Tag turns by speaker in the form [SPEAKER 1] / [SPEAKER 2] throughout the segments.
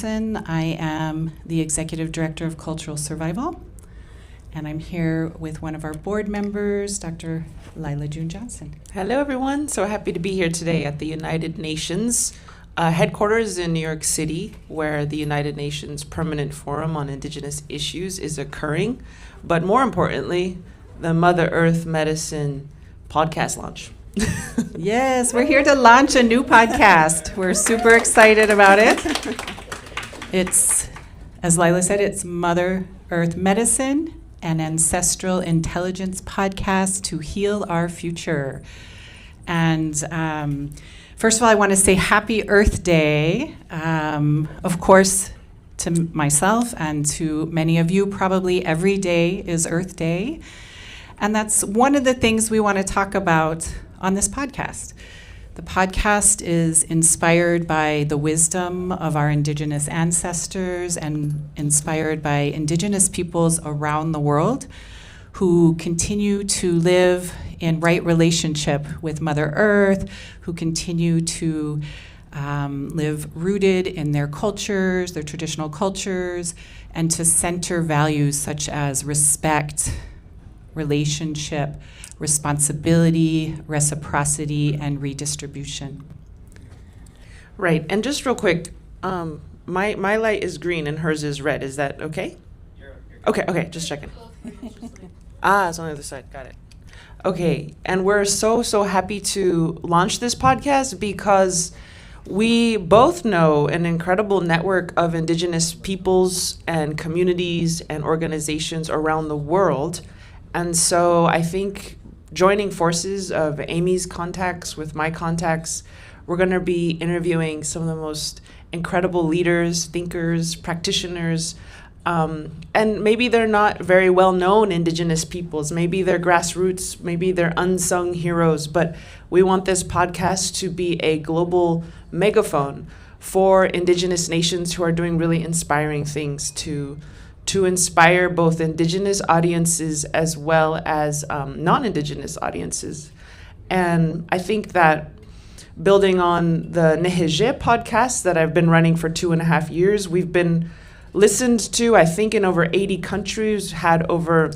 [SPEAKER 1] I am the Executive Director of Cultural Survival, and I'm here with one of our board members, Dr. Lila June Johnson.
[SPEAKER 2] Hello, everyone. So happy to be here today at the United Nations headquarters in New York City, where the United Nations Permanent Forum on Indigenous Issues is occurring. But more importantly, the Mother Earth Medicine podcast launch.
[SPEAKER 1] Yes, we're here to launch a new podcast. We're super excited about it. It's, as Lila said, it's Mother Earth Medicine, an ancestral intelligence podcast to heal our future. And first of all, I want to say Happy Earth Day, of course, to myself and to many of you. Probably every day is Earth Day. And that's one of the things we want to talk about on this podcast. The podcast is inspired by the wisdom of our Indigenous ancestors and inspired by Indigenous peoples around the world who continue to live in right relationship with Mother Earth, who continue to live rooted in their cultures, their traditional cultures, and to center values such as respect, relationship, responsibility, reciprocity, and redistribution.
[SPEAKER 2] Right. And just real quick, my light is green and hers is red. Is that okay? You're okay. Just checking. It's on the other side. Got it. Okay. And we're so happy to launch this podcast because we both know an incredible network of Indigenous peoples and communities and organizations around the world. And so I think joining forces of Amy's contacts with my contacts, we're going to be interviewing some of the most incredible leaders, thinkers, practitioners, and maybe they're not very well-known Indigenous peoples. Maybe they're grassroots, maybe they're unsung heroes, but we want this podcast to be a global megaphone for Indigenous nations who are doing really inspiring things to inspire both Indigenous audiences as well as non-Indigenous audiences. And I think that building on the Neheje podcast that I've been running for 2.5 years, we've been listened to, I think, in over 80 countries, had over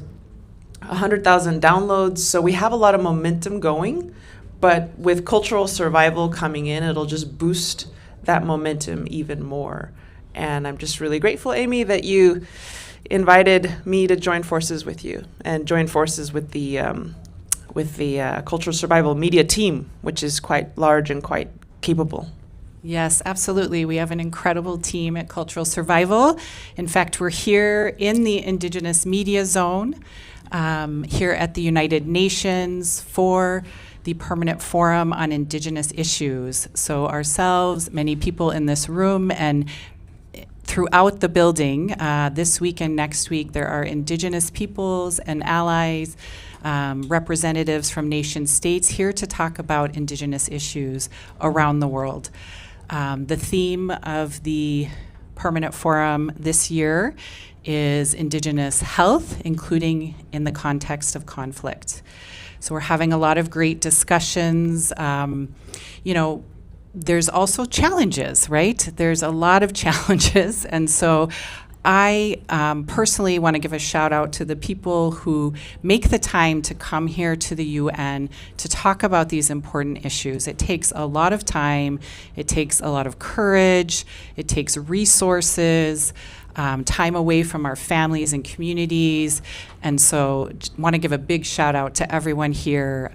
[SPEAKER 2] 100,000 downloads. So we have a lot of momentum going, but with cultural survival coming in, it'll just boost that momentum even more. And I'm just really grateful, Amy, that you invited me to join forces with you and join forces with the Cultural Survival Media team, which is quite large and quite capable.
[SPEAKER 1] Yes, absolutely. We have an incredible team at Cultural Survival. In fact, we're here in the Indigenous Media Zone, here at the United Nations for the Permanent Forum on Indigenous Issues. So ourselves, many people in this room, and throughout the building, this week and next week, there are Indigenous peoples and allies, representatives from nation states here to talk about Indigenous issues around the world. The theme of the Permanent Forum this year is Indigenous health, including in the context of conflict. So we're having a lot of great discussions. There's also challenges, right? There's a lot of challenges. And so I personally want to give a shout out to the people who make the time to come here to the UN to talk about these important issues. It takes a lot of time. It takes a lot of courage. It takes resources, time away from our families and communities. And so want to give a big shout out to everyone here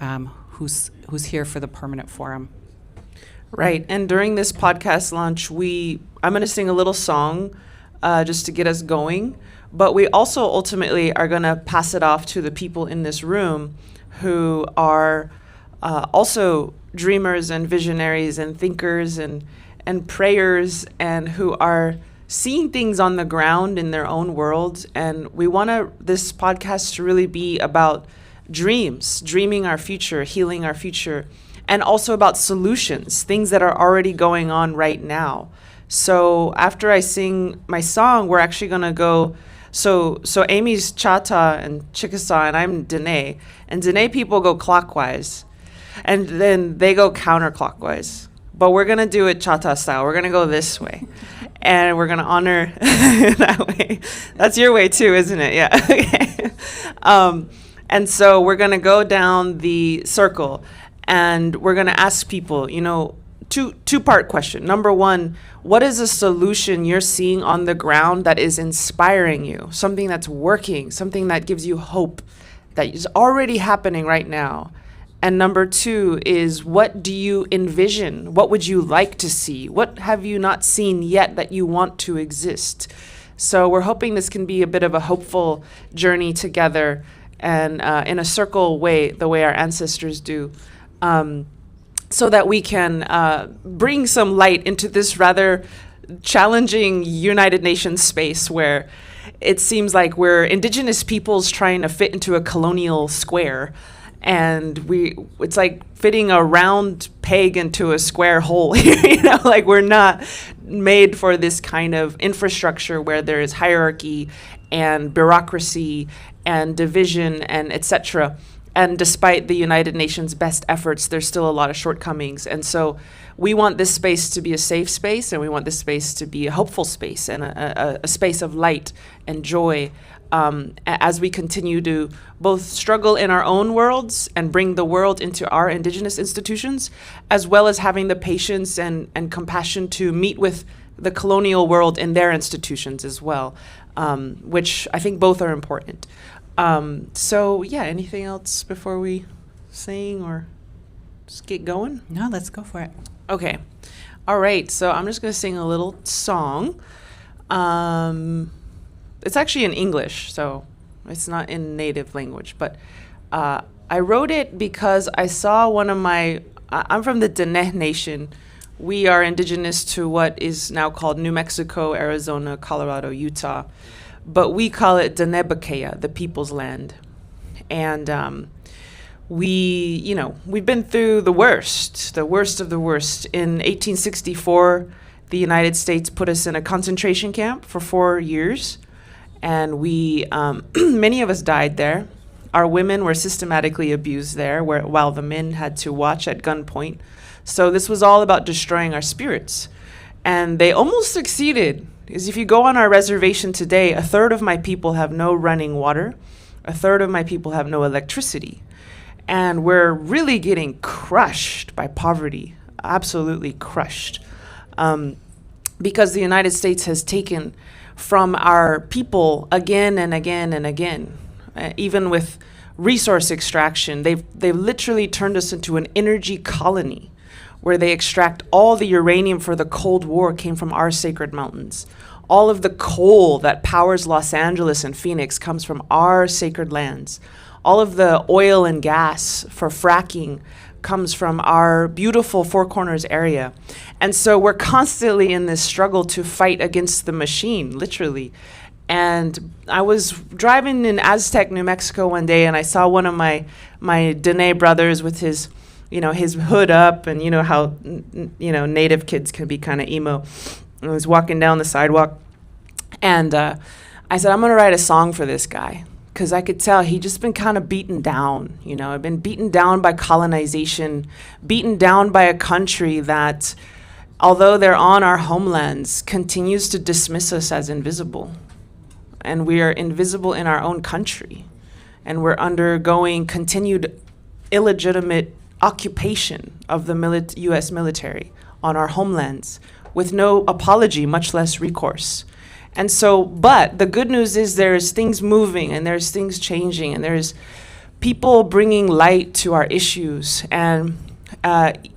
[SPEAKER 1] who's here for the Permanent Forum.
[SPEAKER 2] Right. And during this podcast launch, I'm going to sing a little song just to get us going. But we also ultimately are going to pass it off to the people in this room who are also dreamers and visionaries and thinkers and prayers and who are seeing things on the ground in their own world. And we want this podcast to really be about dreaming our future, healing our future, and also about solutions, things that are already going on right now. So after I sing my song, we're actually going to go. So Amy's Chata and Chickasaw, and I'm Dene. And Dene people go clockwise, and then they go counterclockwise. But we're going to do it Chata style. We're going to go this way. And we're going to honor that way. That's your way too, isn't it? Yeah. Okay. And so we're going to go down the circle and we're going to ask people, two-part question. Number one, what is a solution you're seeing on the ground that is inspiring you? Something that's working, something that gives you hope, that is already happening right now. And number two is, what do you envision? What would you like to see? What have you not seen yet that you want to exist? So we're hoping this can be a bit of a hopeful journey together and in a circle way, the way our ancestors do, so that we can bring some light into this rather challenging United Nations space where it seems like we're indigenous peoples trying to fit into a colonial square. And it's like fitting a round peg into a square hole. Like we're not made for this kind of infrastructure where there is hierarchy and bureaucracy and division and etc. And despite the United Nations' best efforts, there's still a lot of shortcomings. And so we want this space to be a safe space, and we want this space to be a hopeful space and a space of light and joy, as we continue to both struggle in our own worlds and bring the world into our indigenous institutions, as well as having the patience and compassion to meet with the colonial world in their institutions as well, which I think both are important. So yeah, anything else before we sing or just get going?
[SPEAKER 1] No, let's go for it.
[SPEAKER 2] Okay. All right. So I'm just going to sing a little song. It's actually in English, so it's not in native language. But I wrote it because I saw one of I'm from the Diné Nation. We are indigenous to what is now called New Mexico, Arizona, Colorado, Utah. But we call it Diné-Bikéyah, the people's land. And we've been through the worst of the worst. In 1864, the United States put us in a concentration camp for 4 years. And many of us died there. Our women were systematically abused there, while the men had to watch at gunpoint. So this was all about destroying our spirits. And they almost succeeded. Because if you go on our reservation today, 1/3 of my people have no running water. 1/3 of my people have no electricity. And we're really getting crushed by poverty, absolutely crushed. Because the United States has taken from our people again and again and again, even with resource extraction. They've literally turned us into an energy colony where they extract all the uranium for the Cold War came from our sacred mountains. All of the coal that powers Los Angeles and Phoenix comes from our sacred lands. All of the oil and gas for fracking comes from our beautiful Four Corners area. And so we're constantly in this struggle to fight against the machine, literally. And I was driving in Aztec, New Mexico one day, and I saw one of my Diné brothers with his hood up, and how native kids can be kind of emo. I was walking down the sidewalk, and I said, I'm going to write a song for this guy. Because I could tell he'd just been kind of beaten down, I've been beaten down by colonization, beaten down by a country that, although they're on our homelands, continues to dismiss us as invisible. And we are invisible in our own country. And we're undergoing continued illegitimate occupation of the U.S. military on our homelands with no apology, much less recourse. And so, but the good news is there's things moving and there's things changing and there's people bringing light to our issues. And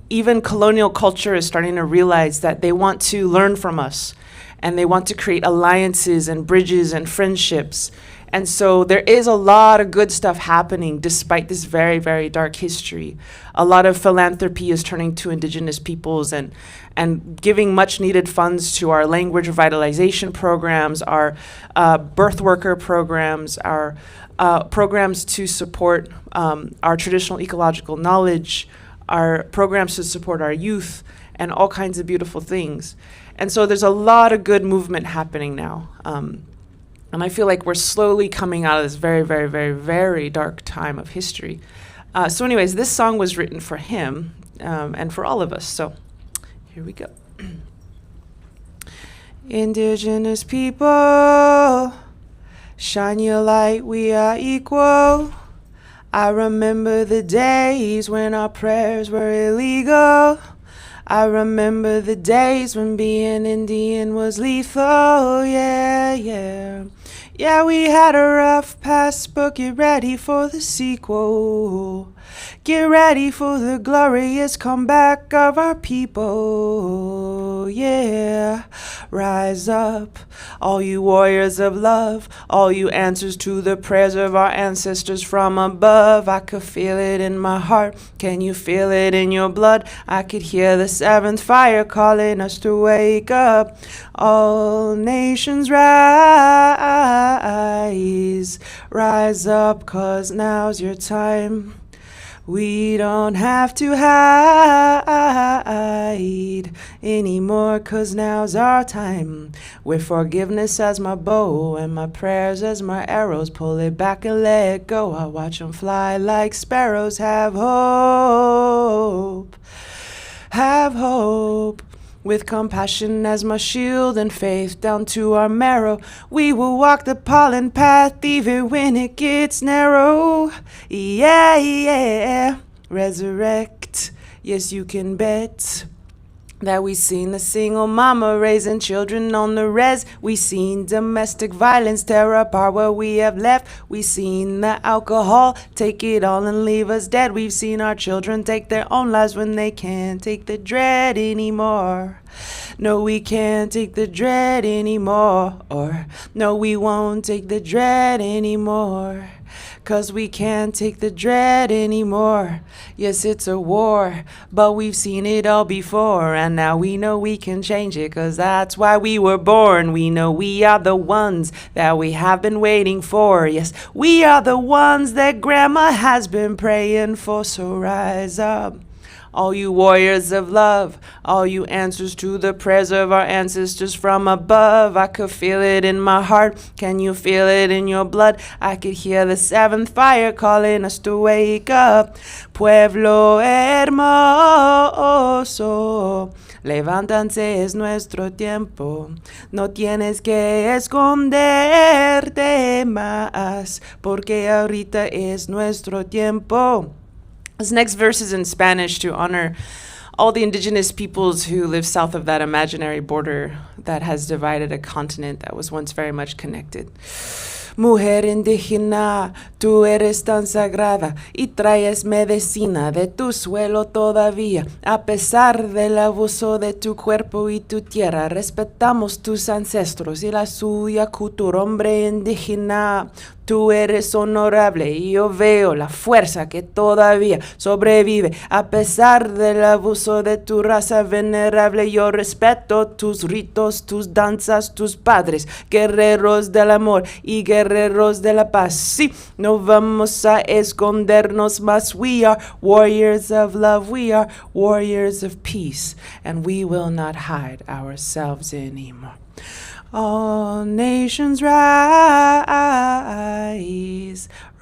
[SPEAKER 2] even colonial culture is starting to realize that they want to learn from us and they want to create alliances and bridges and friendships. And so there is a lot of good stuff happening despite this very, very dark history. A lot of philanthropy is turning to indigenous peoples and giving much needed funds to our language revitalization programs, our birth worker programs, our programs to support our traditional ecological knowledge, our programs to support our youth, and all kinds of beautiful things. And so there's a lot of good movement happening now. And I feel like we're slowly coming out of this very, very, very, very dark time of history. So anyways, this song was written for him and for all of us. So here we go. Indigenous people, shine your light, we are equal. I remember the days when our prayers were illegal. I remember the days when being Indian was lethal, yeah, yeah. Yeah, we had a rough past, but get ready for the sequel. Get ready for the glorious comeback of our people, yeah. Rise up, all you warriors of love, all you answers to the prayers of our ancestors from above. I could feel it in my heart, can you feel it in your blood? I could hear the seventh fire calling us to wake up. All nations rise, rise up, 'cause now's your time. We don't have to hide anymore, 'cause now's our time. With forgiveness as my bow and my prayers as my arrows, pull it back and let go. I watch 'em fly like sparrows. Have hope, have hope. With compassion as my shield and faith down to our marrow, we will walk the pollen path even when it gets narrow. Yeah, yeah. Resurrect, yes you can bet that we seen a single mama raising children on the res. We seen domestic violence tear apart what we have left. We seen the alcohol take it all and leave us dead. We've seen our children take their own lives when they can't take the dread anymore. No, we can't take the dread anymore. Or no, we won't take the dread anymore. 'Cause we can't take the dread anymore. Yes, it's a war, but we've seen it all before. And now we know we can change it, 'cause that's why we were born. We know we are the ones that we have been waiting for. Yes, we are the ones that Grandma has been praying for. So rise up, all you warriors of love, all you answers to the prayers of our ancestors from above. I could feel it in my heart, can you feel it in your blood? I could hear the seventh fire calling us to wake up. Pueblo hermoso, levántanse, es nuestro tiempo. No tienes que esconderte más, porque ahorita es nuestro tiempo. This next verse is in Spanish to honor all the indigenous peoples who live south of that imaginary border that has divided a continent that was once very much connected. Mujer indígena, tú eres tan sagrada y traes medicina de tu suelo todavía. A pesar del abuso de tu cuerpo y tu tierra, respetamos tus ancestros y la suya cultura, hombre indígena. Tú eres honorable y yo veo la fuerza que todavía sobrevive. A pesar del abuso de tu raza venerable, yo respeto tus ritos, tus danzas, tus padres, guerreros del amor y guerreros de la paz. Sí, no vamos a escondernos más. We are warriors of love, we are warriors of peace, and we will not hide ourselves anymore. All nations rise,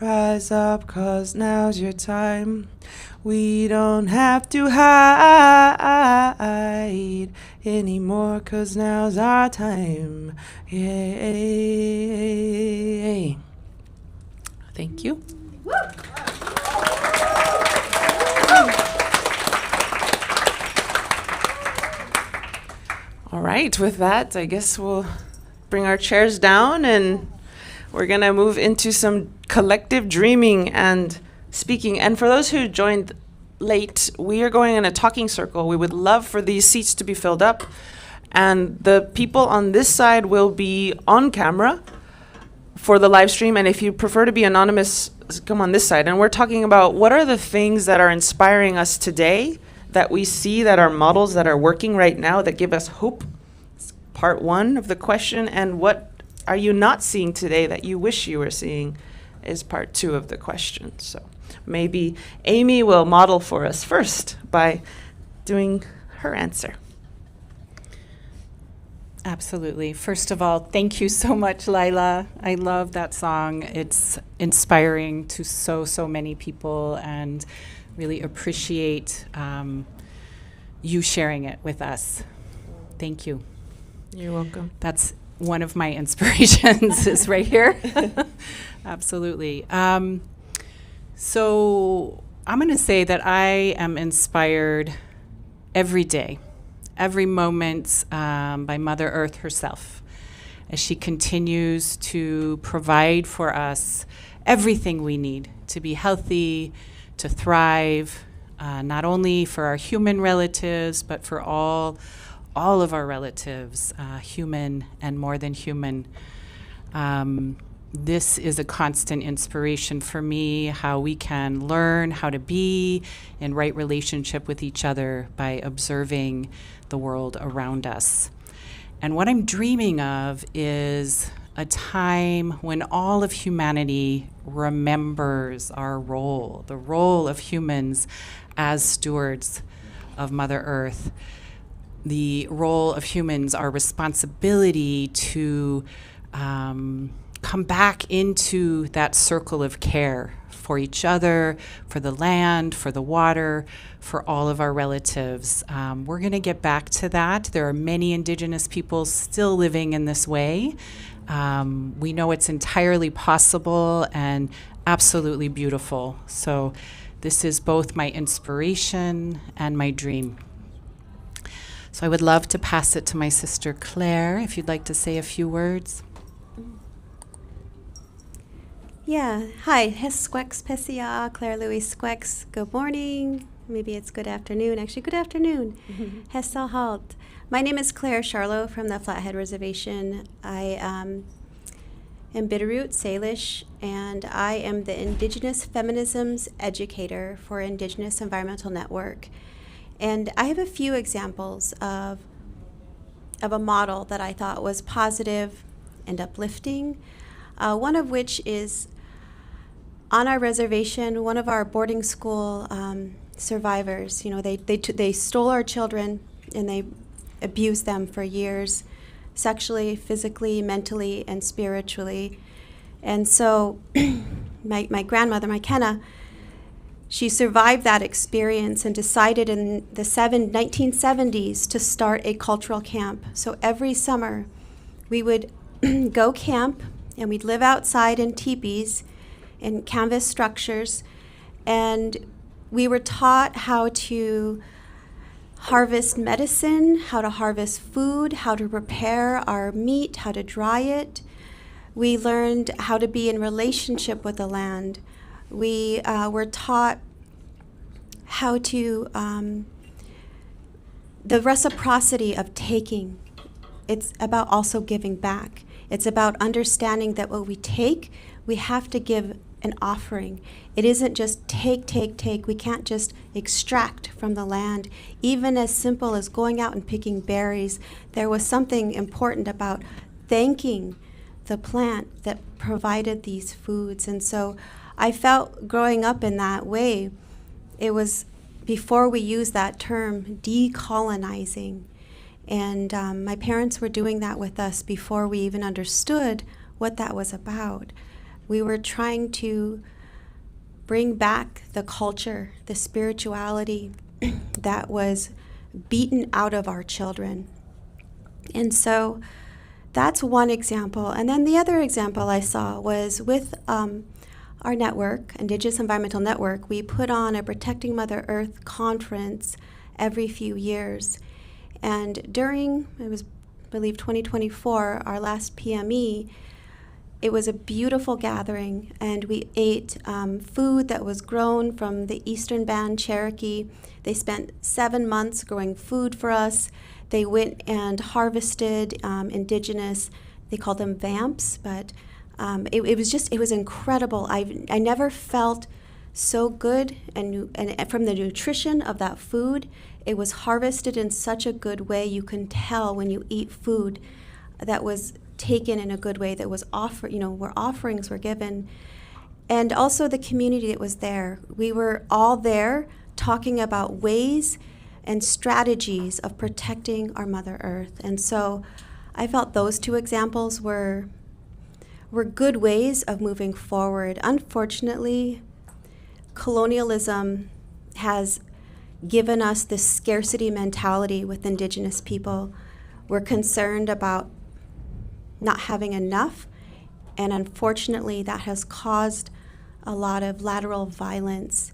[SPEAKER 2] rise up, 'cause now's your time. We don't have to hide anymore, 'cause now's our time. Yay. Thank you. All right, with that, I guess we'll bring our chairs down and we're going to move into some collective dreaming and speaking. And for those who joined late, we are going in a talking circle. We would love for these seats to be filled up. And the people on this side will be on camera for the live stream. And if you prefer to be anonymous, come on this side. And we're talking about what are the things that are inspiring us today that we see that are models that are working right now that give us hope. It's part one of the question. And what are you not seeing today that you wish you were seeing is part two of the question. So maybe Amy will model for us first by doing her answer.
[SPEAKER 1] Absolutely. First of all, thank you so much, Laila. I love that song. It's inspiring to so many people, and really appreciate you sharing it with us. Thank you.
[SPEAKER 2] You're welcome.
[SPEAKER 1] That's one of my inspirations is right here. Absolutely. So I'm going to say that I am inspired every day, every moment by Mother Earth herself, as she continues to provide for us everything we need to be healthy, to thrive, not only for our human relatives, but for all of our relatives, human and more than human. This is a constant inspiration for me, how we can learn how to be in right relationship with each other by observing the world around us. And what I'm dreaming of is a time when all of humanity remembers our role, the role of humans as stewards of Mother Earth, the role of humans, our responsibility to come back into that circle of care for each other, for the land, for the water, for all of our relatives. We're going to get back to that. There are many Indigenous peoples still living in this way. We know it's entirely possible and absolutely beautiful. So this is both my inspiration and my dream. So I would love to pass it to my sister Claire, if you'd like to say a few words.
[SPEAKER 3] Yeah, hi, Hesquex Pesia, Claire Louise Squex. Good morning. Maybe it's good afternoon. Actually, good afternoon. Hessa Halt. My name is Claire Charlo from the Flathead Reservation. I am Bitterroot Salish, and I am the Indigenous Feminisms Educator for Indigenous Environmental Network. And I have a few examples of a model that I thought was positive and uplifting. One of which is on our reservation, one of our boarding school survivors. You know, they stole our children and they abused them for years, sexually, physically, mentally, and spiritually. And so, my grandmother, my Kenna, she survived that experience and decided in the 1970s to start a cultural camp. So every summer, we would go camp, and we'd live outside in teepees, in canvas structures, and we were taught how to harvest medicine, how to harvest food, how to prepare our meat, how to dry it. We learned how to be in relationship with the land. We were taught how to, the reciprocity of taking. It's about also giving back. It's about understanding that what we take, we have to give an offering. It isn't just take, take, take. We can't just extract from the land. Even as simple as going out and picking berries, there was something important about thanking the plant that provided these foods. And so I felt growing up in that way, it was before we used that term, decolonizing. And my parents were doing that with us before we even understood what that was about. We were trying to bring back the culture, the spirituality that was beaten out of our children. And so that's one example. And then the other example I saw was with our network, Indigenous Environmental Network. We put on a Protecting Mother Earth conference every few years. And during, it was, I believe, 2024, our last PME, it was a beautiful gathering, and we ate food that was grown from the Eastern Band Cherokee. They spent 7 months growing food for us. They went and harvested indigenous, they called them vamps, but it was incredible. I never felt so good, and from the nutrition of that food, it was harvested in such a good way. You can tell when you eat food that was taken in a good way, that was offered, where offerings were given. And also the community that was there. We were all there talking about ways and strategies of protecting our Mother Earth. And so I felt those two examples were good ways of moving forward. Unfortunately, colonialism has given us this scarcity mentality with Indigenous people, We're concerned about not having enough, and unfortunately, that has caused a lot of lateral violence.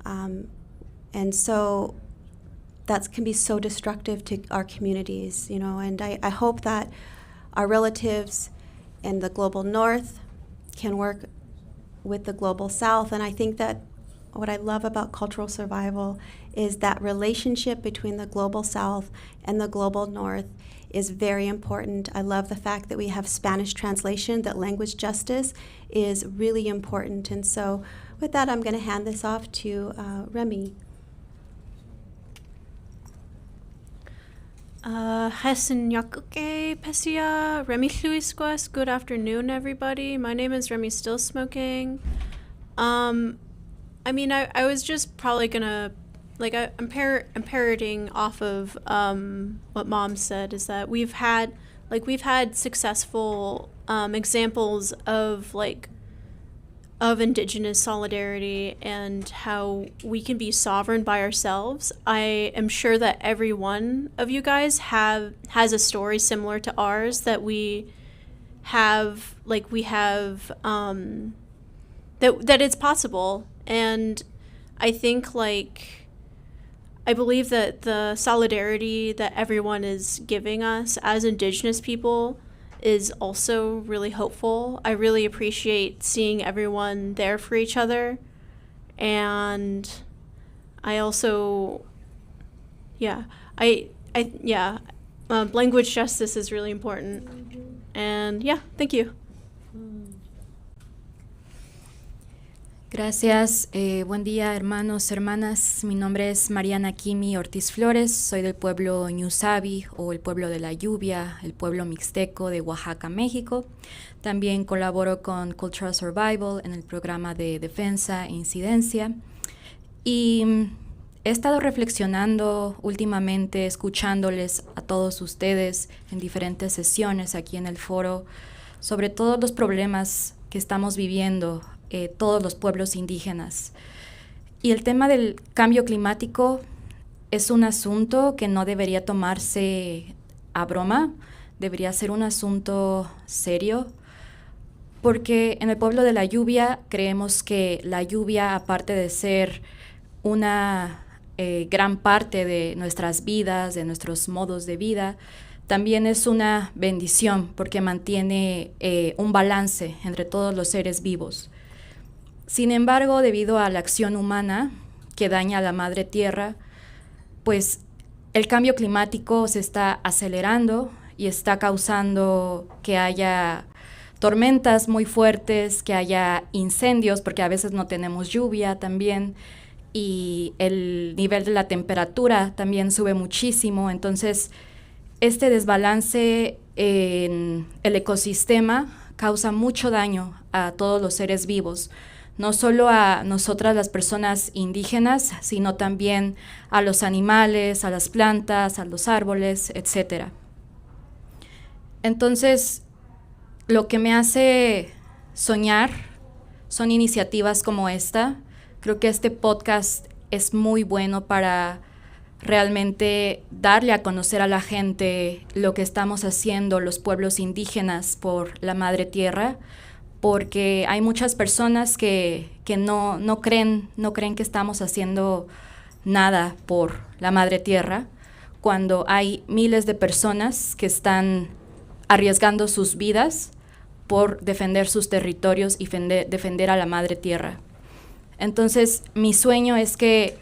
[SPEAKER 3] And so that can be so destructive to our communities, you know, and I hope that our relatives in the global north can work with the global south. And I think that what I love about cultural survival is that relationship between the global south and the global north is very important. I love the fact that we have Spanish translation, that language justice is really important. And so with that, I'm going to hand this off to Remy.
[SPEAKER 4] Hessen Yakuke Pesia, Remy Luisquas. Good afternoon, everybody. My name is Remy Still Smoking. I mean, I was just probably gonna, like, I'm parroting off of what Mom said, is that we've had successful examples of Indigenous solidarity and how we can be sovereign by ourselves. I am sure that every one of you guys has a story similar to ours, that we have, that it's possible. And I think, I believe that the solidarity that everyone is giving us as Indigenous people is also really hopeful. I really appreciate seeing everyone there for each other. And I also, language justice is really important. And thank you.
[SPEAKER 5] Gracias. Buen día, hermanos, hermanas. Mi nombre es Mariana Kimi Ortiz Flores. Soy del pueblo Ñusabi, o el pueblo de la lluvia, el pueblo mixteco de Oaxaca, México. También colaboro con Cultural Survival en el programa de defensa e incidencia. Y he estado reflexionando últimamente, escuchándoles a todos ustedes en diferentes sesiones aquí en el foro, sobre todos los problemas que estamos viviendo todos los pueblos indígenas. Y el tema del cambio climático es un asunto que no debería tomarse a broma, debería ser un asunto serio, porque en el pueblo de la lluvia creemos que la lluvia, aparte de ser una gran parte de nuestras vidas, de nuestros modos de vida, también es una bendición porque mantiene un balance entre todos los seres vivos. Sin embargo, debido a la acción humana que daña a la madre tierra, pues el cambio climático se está acelerando y está causando que haya tormentas muy fuertes, que haya incendios, porque a veces no tenemos lluvia también, y el nivel de la temperatura también sube muchísimo. Entonces, este desbalance en el ecosistema causa mucho daño a todos los seres vivos, no solo a nosotras las personas indígenas, sino también a los animales, a las plantas, a los árboles, etc. Entonces, lo que me hace soñar son iniciativas como esta. Creo que este podcast es muy bueno para realmente darle a conocer a la gente lo que estamos haciendo los pueblos indígenas por la madre tierra, porque hay muchas personas que no creen que estamos haciendo nada por la madre tierra, cuando hay miles de personas que están arriesgando sus vidas por defender sus territorios y defender a la madre tierra. Entonces, mi sueño es que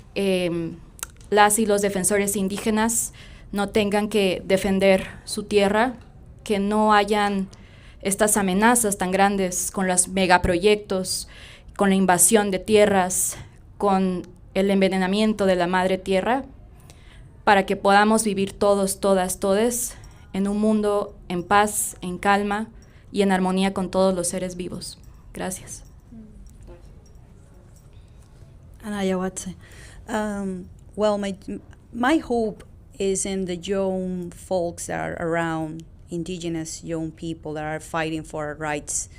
[SPEAKER 5] las y los defensores indígenas no tengan que defender su tierra, que no hayan estas amenazas tan grandes con los megaproyectos, con la invasión de tierras, con el envenenamiento de la madre tierra, para que podamos vivir todos, todas, todes en un mundo en paz, en calma y en armonía con todos los seres vivos. Gracias.
[SPEAKER 6] Anaya Watse. Well, my hope is in the young folks that are around, indigenous young people that are fighting for our rights,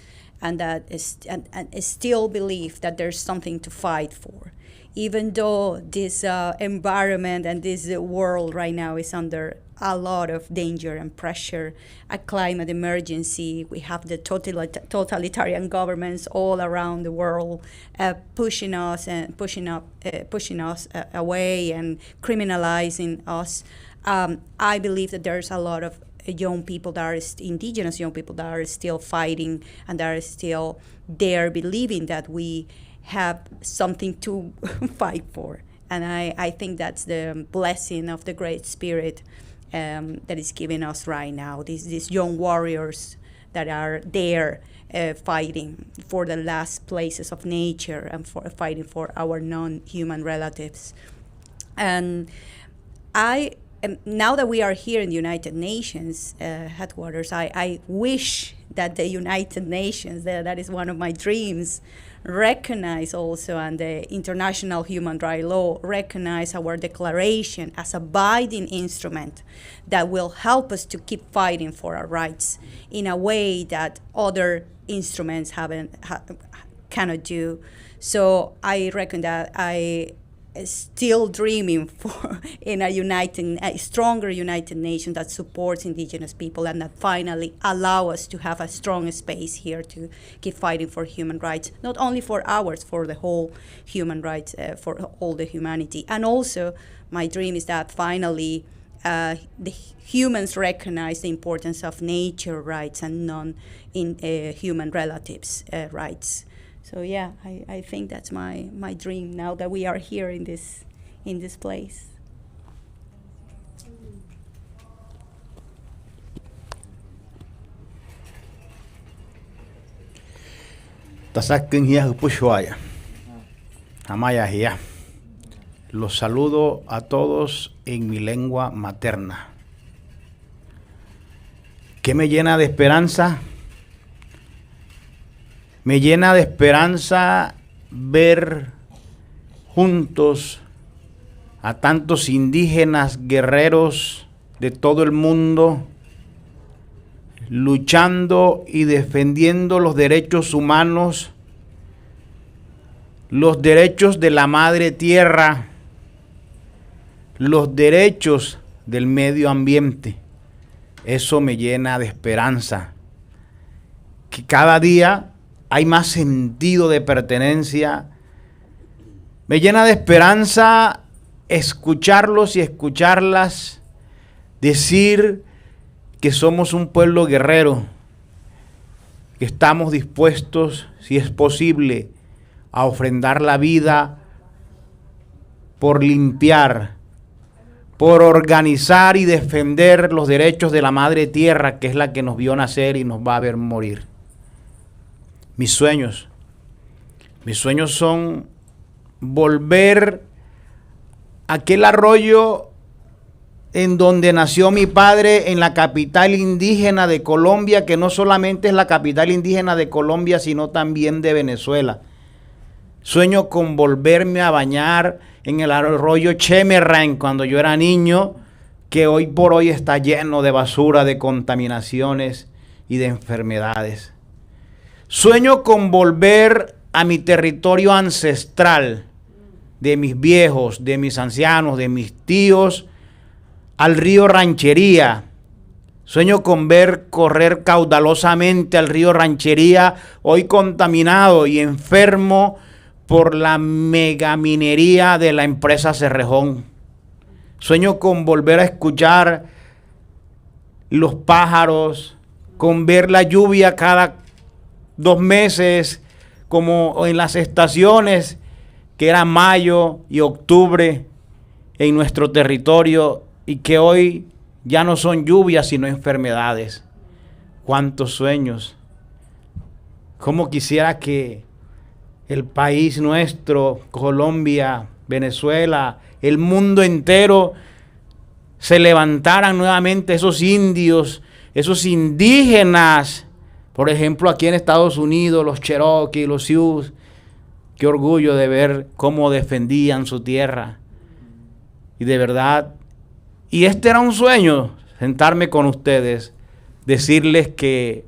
[SPEAKER 6] and that is and still believe that there's something to fight for. even though this environment and this world right now is under a lot of danger and pressure, a climate emergency. We have the totalitarian governments all around the world pushing us away and criminalizing us. I believe that there's a lot of young people that are indigenous young people that are still fighting and that are still there, believing that we have something to fight for. And I think that's the blessing of the Great Spirit that is giving us right now, these young warriors that are there fighting for the last places of nature and for fighting for our non-human relatives. And now that we are here in the United Nations headquarters, I wish that the United Nations, that is one of my dreams, recognize also, and the international human rights law recognize our declaration as a binding instrument that will help us to keep fighting for our rights in a way that other instruments cannot do. So I reckon that I still dreaming for a stronger United Nations that supports indigenous people and that finally allow us to have a strong space here to keep fighting for human rights, not only for ours, for the whole human rights, for all the humanity. And also my dream is that finally the humans recognize the importance of nature rights and non-human relatives rights. So yeah, I think that's my dream now that we are here in this place.
[SPEAKER 7] Los saludo a todos en mi lengua materna. ¿Qué me llena de esperanza? Me llena de esperanza ver juntos a tantos indígenas guerreros de todo el mundo luchando y defendiendo los derechos humanos, los derechos de la madre tierra, los derechos del medio ambiente. Eso me llena de esperanza, que cada día hay más sentido de pertenencia. Me llena de esperanza escucharlos y escucharlas decir que somos un pueblo guerrero, que estamos dispuestos, si es posible, a ofrendar la vida por limpiar, por organizar y defender los derechos de la madre tierra, que es la que nos vio nacer y nos va a ver morir. Mis sueños son volver a aquel arroyo en donde nació mi padre, en la capital indígena de Colombia, que no solamente es la capital indígena de Colombia, sino también de Venezuela. Sueño con volverme a bañar en el arroyo Chemerán cuando yo era niño, que hoy por hoy está lleno de basura, de contaminaciones y de enfermedades. Sueño con volver a mi territorio ancestral, de mis viejos, de mis ancianos, de mis tíos, al río Ranchería. Sueño con ver correr caudalosamente al río Ranchería, hoy contaminado y enfermo por la megaminería de la empresa Cerrejón. Sueño con volver a escuchar los pájaros, con ver la lluvia cada 2 meses, como en las estaciones, que era mayo y octubre en nuestro territorio, y que hoy ya no son lluvias, sino enfermedades. ¡Cuántos sueños! Cómo quisiera que el país nuestro, Colombia, Venezuela, el mundo entero, se levantaran nuevamente esos indios, esos indígenas. Por ejemplo, aquí en Estados Unidos, los Cherokee, los Sioux. Qué orgullo de ver cómo defendían su tierra. Y de verdad, y este era un sueño, sentarme con ustedes, decirles que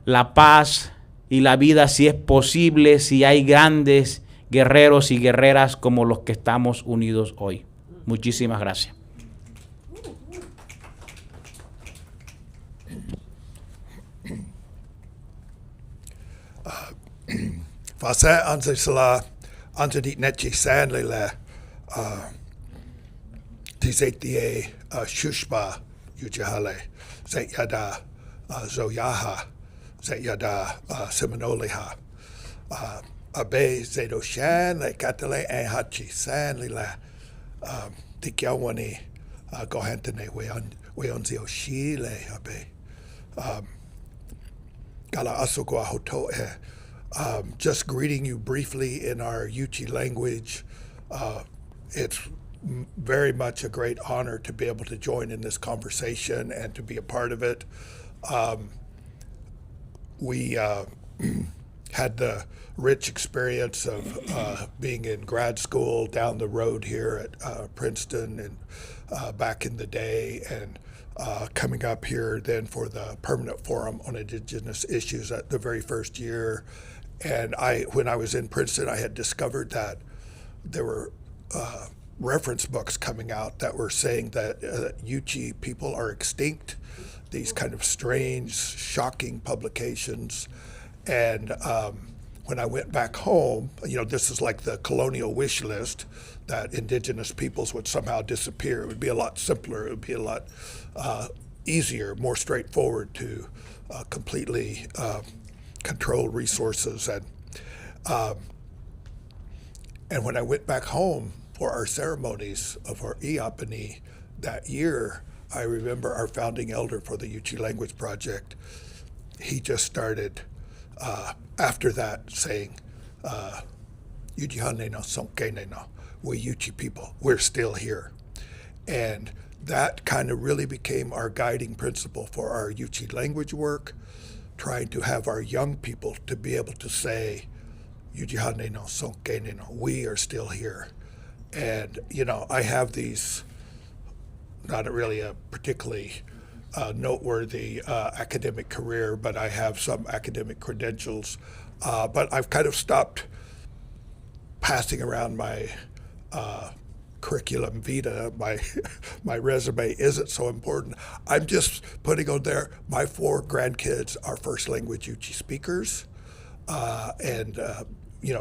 [SPEAKER 7] la paz y la vida, si es posible, si hay grandes guerreros y guerreras como los que estamos unidos hoy. Muchísimas gracias.
[SPEAKER 8] Fasa anze sala anze dit netchi sanle la tizetie shushba yujahale zet yada zoyaha zet yada seminoliha abe zedo shan le katale en hachi sanle la tikyawani gohantene we on zio shile abe Gala asogwa hoto just greeting you briefly in our Yuchi language. It's very much a great honor to be able to join in this conversation and to be a part of it. We had the rich experience of being in grad school down the road here at Princeton and back in the day, and coming up here then for the Permanent Forum on Indigenous Issues at the very first year. And when I was in Princeton, I had discovered that there were reference books coming out that were saying that Yuchi people are extinct, these kind of strange, shocking publications. And when I went back home, this is like the colonial wish list, that indigenous peoples would somehow disappear. It would be a lot simpler. It would be a lot easier, more straightforward to completely control resources. And when I went back home for our ceremonies of our Iapani that year, I remember our founding elder for the Yuchi Language Project, he just started after that saying, Yujihane no Sonkene no, we Yuchi people, we're still here. And that kind of really became our guiding principle for our Yuchi language work, trying to have our young people to be able to say, Yujihane no Sonkene no, we are still here. And, I have these, not really a particularly noteworthy academic career, but I have some academic credentials. But I've kind of stopped passing around my curriculum vitae. My resume isn't so important. I'm just putting on there, my 4 grandkids are first language Yuchi speakers.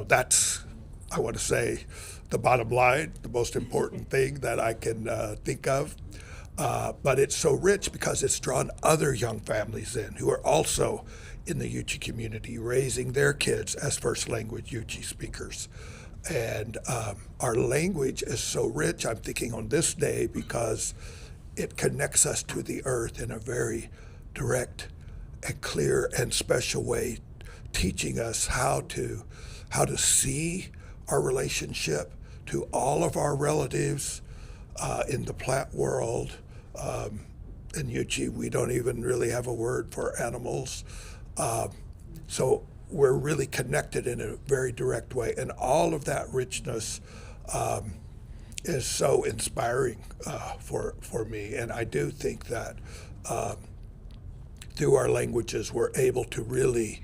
[SPEAKER 8] That's, I want to say, the bottom line, the most important thing that I can think of. But it's so rich because it's drawn other young families in who are also in the Yuchi community, raising their kids as first language Yuchi speakers. And our language is so rich, I'm thinking on this day, because it connects us to the earth in a very direct and clear and special way, teaching us how to see our relationship to all of our relatives in the plant world. In Yuchi, we don't even really have a word for animals. So we're really connected in a very direct way. And all of that richness is so inspiring for me. And I do think that through our languages, we're able to really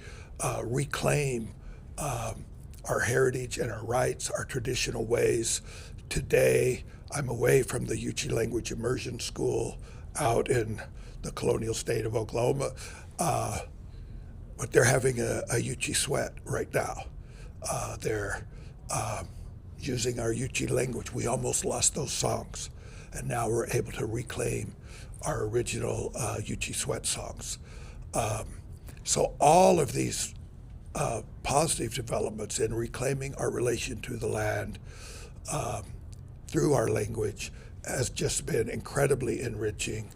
[SPEAKER 8] reclaim our heritage and our rights, our traditional ways. Today, I'm away from the Yuchi Language Immersion School out in the colonial state of Oklahoma, but they're having a Yuchi sweat right now. They're using our Yuchi language. We almost lost those songs, and now we're able to reclaim our original Yuchi sweat songs. So all of these positive developments in reclaiming our relation to the land through our language has just been incredibly enriching.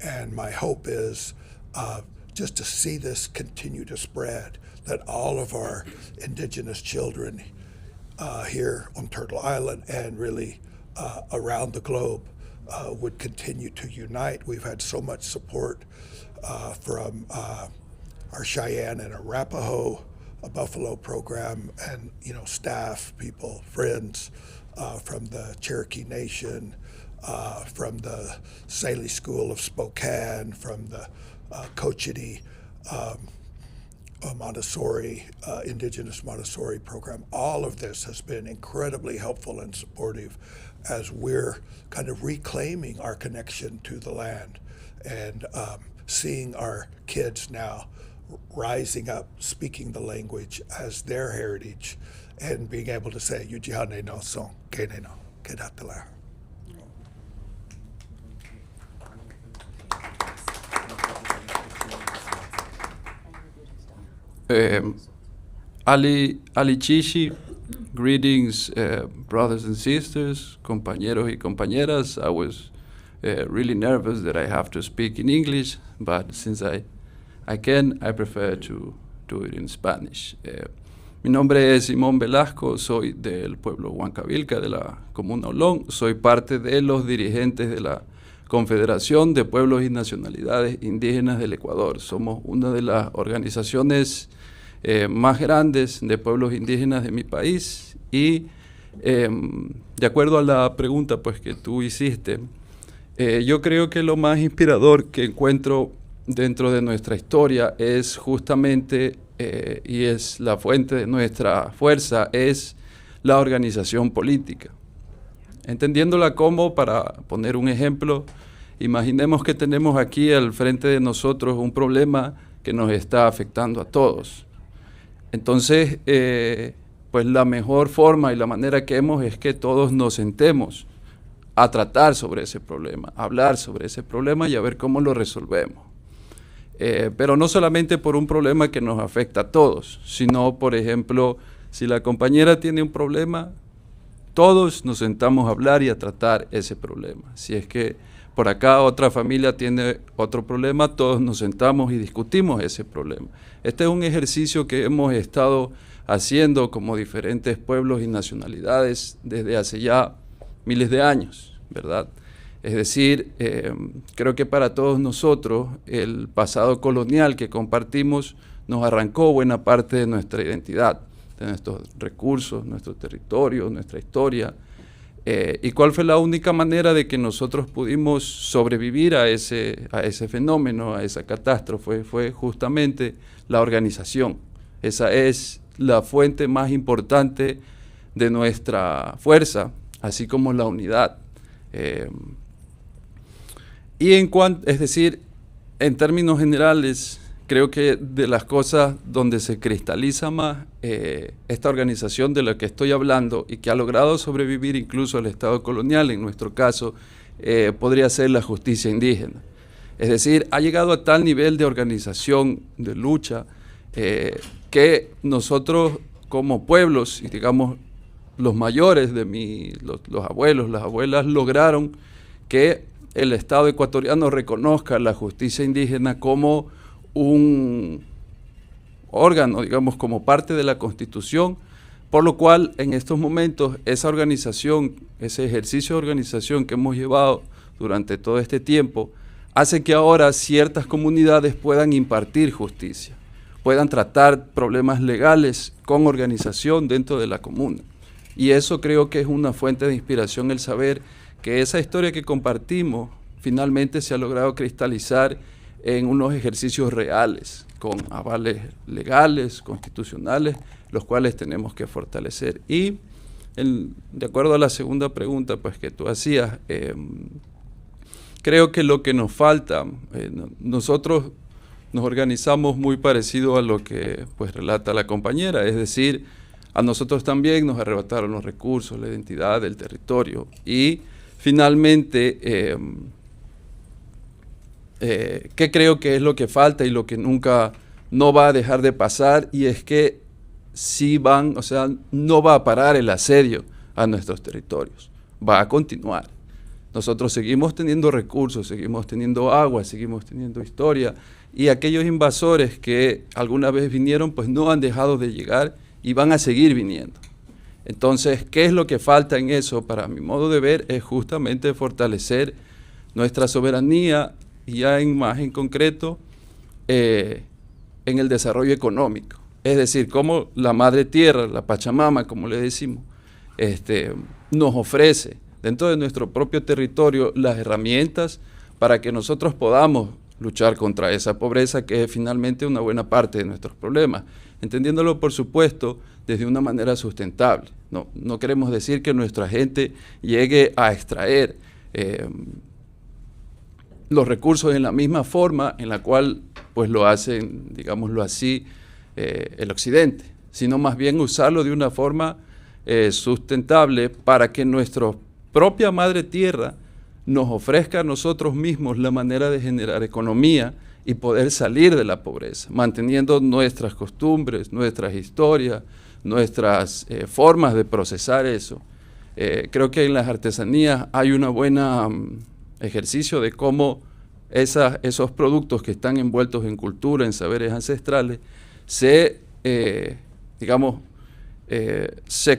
[SPEAKER 8] And my hope is just to see this continue to spread, that all of our indigenous children here on Turtle Island and really around the globe would continue to unite. We've had so much support from our Cheyenne and Arapaho, a Buffalo program, and staff, people, friends from the Cherokee Nation, from the Saley School of Spokane, from the Cochiti Montessori, indigenous Montessori program. All of this has been incredibly helpful and supportive as we're kind of reclaiming our connection to the land and seeing our kids now rising up, speaking the language as their heritage and being able to say, Yujihane no son, kene no, kedatala.
[SPEAKER 9] Ali Chishi, greetings, brothers and sisters, compañeros y compañeras. I was really nervous that I have to speak in English, but since I can, I prefer to do it in Spanish. Mi nombre es Simón Velasco, soy del pueblo Huancavilca, de la Comuna Olón. Soy parte de los dirigentes de la Confederación de Pueblos y Nacionalidades Indígenas del Ecuador. Somos una de las organizaciones más grandes de pueblos indígenas de mi país y de acuerdo a la pregunta pues, que tú hiciste, yo creo que lo más inspirador que encuentro dentro de nuestra historia es justamente, y es la fuente de nuestra fuerza, es la organización política. Entendiéndola como, para poner un ejemplo, imaginemos que tenemos aquí al frente de nosotros un problema que nos está afectando a todos. Entonces, pues la mejor forma y la manera que hemos es que todos nos sentemos a tratar sobre ese problema, a hablar sobre ese problema y a ver cómo lo resolvemos. Pero no solamente por un problema que nos afecta a todos, sino, por ejemplo, si la compañera tiene un problema, todos nos sentamos a hablar y a tratar ese problema. Si es que por acá otra familia tiene otro problema, todos nos sentamos y discutimos ese problema. Este es un ejercicio que hemos estado haciendo como diferentes pueblos y nacionalidades desde hace ya miles de años, ¿verdad? Es decir, creo que para todos nosotros el pasado colonial que compartimos nos arrancó buena parte de nuestra identidad, de nuestros recursos, nuestro territorio, nuestra historia. ¿Y cuál fue la única manera de que nosotros pudimos sobrevivir a ese fenómeno, a esa catástrofe? Fue justamente la organización. Esa es la fuente más importante de nuestra fuerza, así como la unidad. Y es decir, en términos generales, creo que de las cosas donde se cristaliza más esta organización de la que estoy hablando y que ha logrado sobrevivir incluso al Estado colonial, en nuestro caso, podría ser la justicia indígena. Es decir, ha llegado a tal nivel de organización, de lucha, que nosotros como pueblos, y digamos los mayores de los abuelos, las abuelas, lograron que el Estado ecuatoriano reconozca la justicia indígena como un órgano, digamos, como parte de la Constitución, por lo cual en estos momentos esa organización, ese ejercicio de organización que hemos llevado durante todo este tiempo, hace que ahora ciertas comunidades puedan impartir justicia, puedan tratar problemas legales con organización dentro de la comuna. Y eso creo que es una fuente de inspiración, el saber que esa historia que compartimos finalmente se ha logrado cristalizar en unos ejercicios reales, con avales legales, constitucionales, los cuales tenemos que fortalecer. Y de acuerdo a la segunda pregunta pues, que tú hacías, creo que lo que nos falta, nosotros nos organizamos muy parecido a lo que pues, relata la compañera, es decir, a nosotros también nos arrebataron los recursos, la identidad, el territorio, y finalmente, ¿qué creo que es lo que falta y lo que nunca no va a dejar de pasar? Y es que no va a parar el asedio a nuestros territorios, va a continuar. Nosotros seguimos teniendo recursos, seguimos teniendo agua, seguimos teniendo historia, y aquellos invasores que alguna vez vinieron, pues no han dejado de llegar y van a seguir viniendo. Entonces, ¿qué es lo que falta en eso? Para mi modo de ver, es justamente fortalecer nuestra soberanía, y ya más en concreto, en el desarrollo económico. Es decir, cómo la madre tierra, la Pachamama, como le decimos, nos ofrece dentro de nuestro propio territorio las herramientas para que nosotros podamos luchar contra esa pobreza que es finalmente una buena parte de nuestros problemas, entendiéndolo por supuesto desde una manera sustentable. No queremos decir que nuestra gente llegue a extraer los recursos en la misma forma en la cual pues lo hacen, digámoslo así, el occidente, sino más bien usarlo de una forma sustentable para que nuestra propia madre tierra nos ofrezca a nosotros mismos la manera de generar economía y poder salir de la pobreza, manteniendo nuestras costumbres, nuestras historias, nuestras formas de procesar eso. Creo que en las artesanías hay una buena ejercicio de cómo esos productos que están envueltos en cultura, en saberes ancestrales, se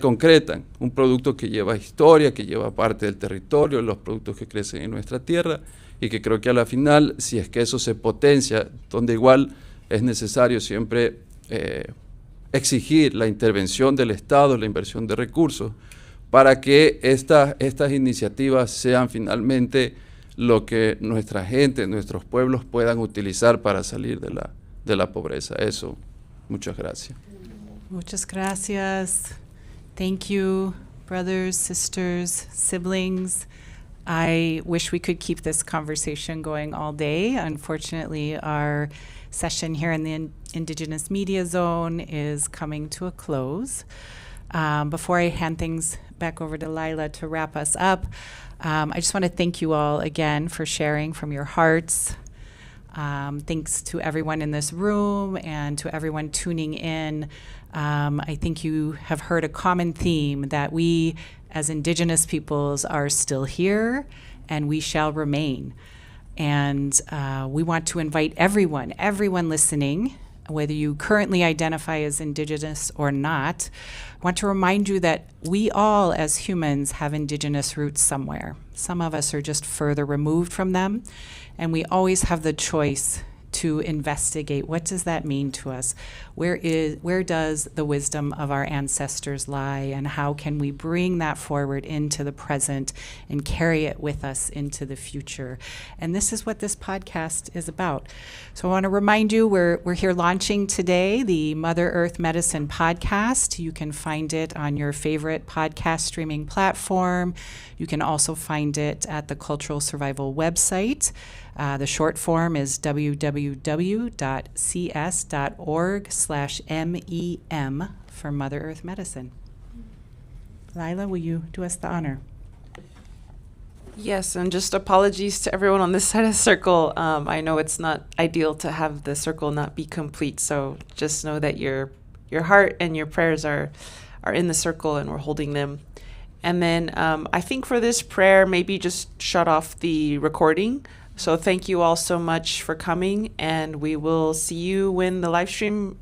[SPEAKER 9] concretan. Un producto que lleva historia, que lleva parte del territorio, los productos que crecen en nuestra tierra, y que creo que a la final, si es que eso se potencia, donde igual es necesario siempre exigir la intervención del Estado, la inversión de recursos, para que estas iniciativas sean finalmente lo que nuestra gente, nuestros pueblos puedan utilizar para salir de la pobreza. Eso, muchas gracias.
[SPEAKER 1] Muchas gracias. Thank you, brothers, sisters, siblings. I wish we could keep this conversation going all day. Unfortunately, our session here in the Indigenous Media Zone is coming to a close. Before I hand things back over to Lila to wrap us up, I just want to thank you all again for sharing from your hearts. Thanks to everyone in this room and to everyone tuning in. I think you have heard a common theme that we as Indigenous peoples are still here and we shall remain. And we want to invite everyone listening, whether you currently identify as Indigenous or not, I want to remind you that we all as humans have Indigenous roots somewhere. Some of us are just further removed from them, and we always have the choice to investigate what does that mean to us? Where does the wisdom of our ancestors lie, and how can we bring that forward into the present and carry it with us into the future? And this is what this podcast is about. So I want to remind you we're here launching today the Mother Earth Medicine podcast. You can find it on your favorite podcast streaming platform. You can also find it at the Cultural Survival website. The short form is www.cs.org/MEM for Mother Earth Medicine. Lila, will you do us the honor?
[SPEAKER 2] Yes, and just apologies to everyone on this side of the circle. I know it's not ideal to have the circle not be complete, so just know that your heart and your prayers are in the circle and we're holding them. And then I think for this prayer, maybe just shut off the recording. So thank you all so much for coming, and we will see you when the live stream